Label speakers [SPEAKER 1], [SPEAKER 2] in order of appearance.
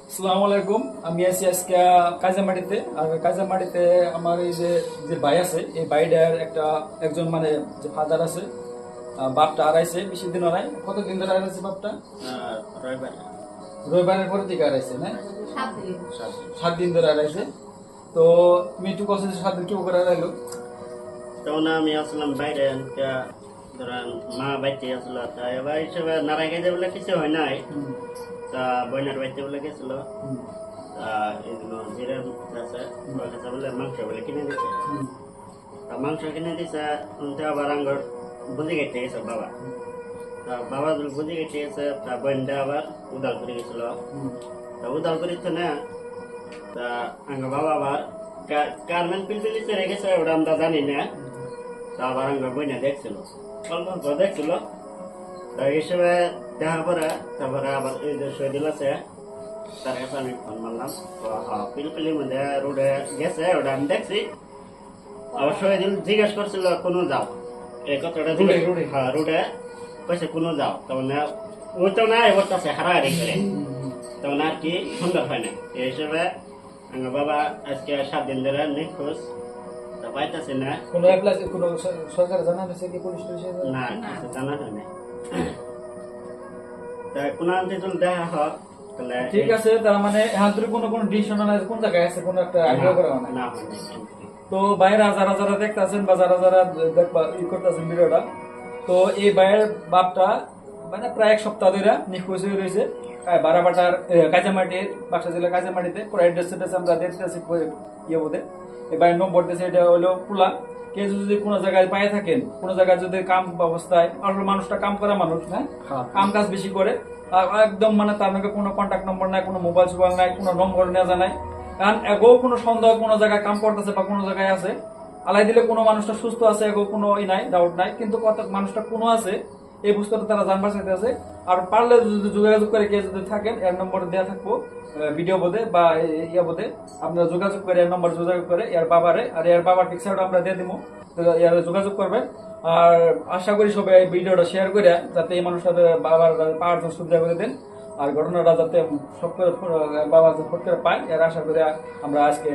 [SPEAKER 1] আসসালামু আলাইকুম। আমি আছি আজকে কাঁচামাটিতে। আর কাঁচামাটিতে আমার এই যে যে ভাই আছে, এই ভাইটার একজন মানে যে ফাদার আছে, বাপটা হারাইছে বেশি দিন হয়। কতদিন ধরে হারাইছে বাপটা?
[SPEAKER 2] রবিবার
[SPEAKER 1] রবিবারের পরে থেকে হারাইছে না? 7 দিন ধরে হারাইছে। তো তুমি একটু কথা 7 দিন কেউ করে হারাইলো?
[SPEAKER 2] তখন আমি আসলাম বাইরে ধরেন মা বাইতে আসলো তা এবার হিসেবে নারায় খাইতে বলে কিছু হয় নাই তা বইনার বাইতে বলে গেছিল তা এগুলো জিরের আছে ওর কাছে বলে মাংস বলে কিনে দিছে তা মাংস কিনে দিছে তো আবার আঙ্গর বুঝে গেছে গেছে বাবা তা বাবা বুঝে গেছে গেছে তা বইনটা আবার উদাল করে গেছিল তা উদাল করিত না তা আঙ্গ বাবা আবার গার্মেন্ট পিলপিলি ছেড়ে গেছে ওটা আমরা জানি না তা আবার আঙ্গ বইনা দেখছিল অল্প অল্প দেখছিল তা হিসেবে দেখা পরে তারপরে আবার এই যে শহীদুল আছে তার কাছে আমি ফোন মারলাম তো পিলপিলির মধ্যে রোডে গেছে ওটা আমি দেখছি আবার শহীদুল জিজ্ঞেস করছিল কোনো যাও এই কথাটা হ্যাঁ রোডে কইছে কোনো যাও তখন ওই তো নাই ওর কাছে হারাহারি করে তখন আর কি সুন্দর হয় না এই হিসেবে আমার বাবা আজকে 7 দিন ধরে নিখোঁজ তা পাইতেছে না।
[SPEAKER 1] কোনো অ্যাপ্লাই কোনো সরকার জানা হয়েছে কি পুলিশ টুলিশ?
[SPEAKER 2] না কিছু জানা হয় না। তা কোন আনতে দেখা হয় তাহলে
[SPEAKER 1] ঠিক আছে। তার মানে এখন তুই কোনো ডিসিশন না কোন জায়গায় আছে কোনো একটা আইডিয়া করা হয় না।
[SPEAKER 2] না হয় না।
[SPEAKER 1] তো বাইরা যারা যারা দেখতেছেন বা যারা যারা দেখবা করতেছেন ভিডিওটা, তো এই বাইরের বাপটা মানে প্রায় 1 সপ্তাহ ধরে নিখোঁজ হয়ে রয়েছে বারাবাটার কাঁচামাটির বাক্সা জেলা কাঁচামাটিতে। পুরো অ্যাড্রেস আমরা দেখতেছি ইয়ে বোধে এই বাইরের নম্বর দিয়েছে, এটা হলো পুলা। কে যদি কোনো জায়গায় পায়ে থাকেন, কোনো জায়গায় যদি কাম অবস্থায়, আর মানুষটা কাম করা মানুষ, হ্যাঁ কাম কাজ বেশি করে, একদম মানে তার নাকি কোনো কন্ট্যাক্ট নম্বর নাই, কোনো মোবাইল সোবাইল নাই, কোনো নম্বর নেওয়া যায় নাই। কারণ এগো কোনো সন্দেহ কোনো জায়গায় কাম করতেছে বা কোনো জায়গায় আছে, আলাই দিলে কোনো মানুষটা সুস্থ আছে, এগো কোনো নাই, ডাউট নাই। কিন্তু কত মানুষটা কোনো আছে এই বস্তুটা তারা জানবার চাইতে আছে। আর পারলে যদি যোগাযোগ করে কে যদি থাকেন, এর নম্বর দেওয়া থাকবো ভিডিও বোধে বা ইয়া বোধে, আপনারা যোগাযোগ করে এর নম্বর যোগাযোগ করে এর বাবারে, আর এর বাবার পিকচারটা আমরা দিয়ে দিব, এর যোগাযোগ করবেন। আর আশা করি সবাই এই ভিডিওটা শেয়ার করে যাতে এই মানুষটা বাবার পাওয়ার সুবিধা করে দেন, আর ঘটনাটা যাতে সব করে বাবা ফট করে পায়, এর আশা করে আমরা আজকে